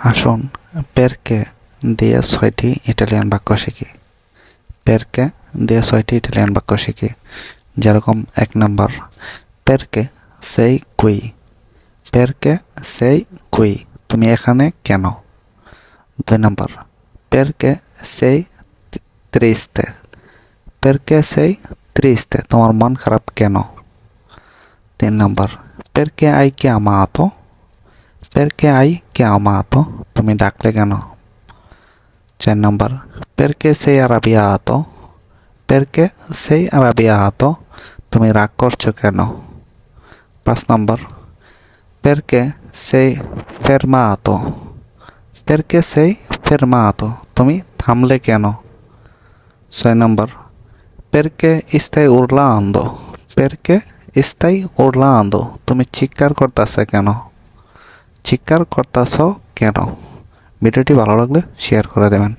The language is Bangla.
আসুন পেরকে দিয়ে 6টি ইটালিয়ান বাক্য শিখি। পেরকে দিয়ে 6টি ইটালিয়ান বাক্য শিখি। যেরকম 1 নম্বর, পেরকে সেই কুই। পেরকে সেই কুই, তুমি এখানে কেন? 2 নম্বর, পেরকে সেই ট্রিস্তে। পেরকে সেই ট্রিস্তে, তোমার মন খারাপ কেন? 3 নম্বর, পেরকে আই কে আমাতো। পেরকে আই কে আমাতো, তুমি ডাকলে কেন? 4 নম্বর, পেরকে সেই আরাবিয়াতো। পেরকে সেই আরাবিয়াতো, তুমি রাগ করছো কেন? 5 নম্বর, পেরকে সেই ফেরমাতো। পেরকে সেই ফেরমাতো, তুমি থামলে কেন? 6 নম্বর, পেরকে স্থাই উরলান্দো। পেরকে স্থাই উরলান্দো, তুমি চিৎকার করতেছে কেন? চিৎকার করতেছ কেন? ভিডিওটি ভালো লাগলে শেয়ার করে দেবেন।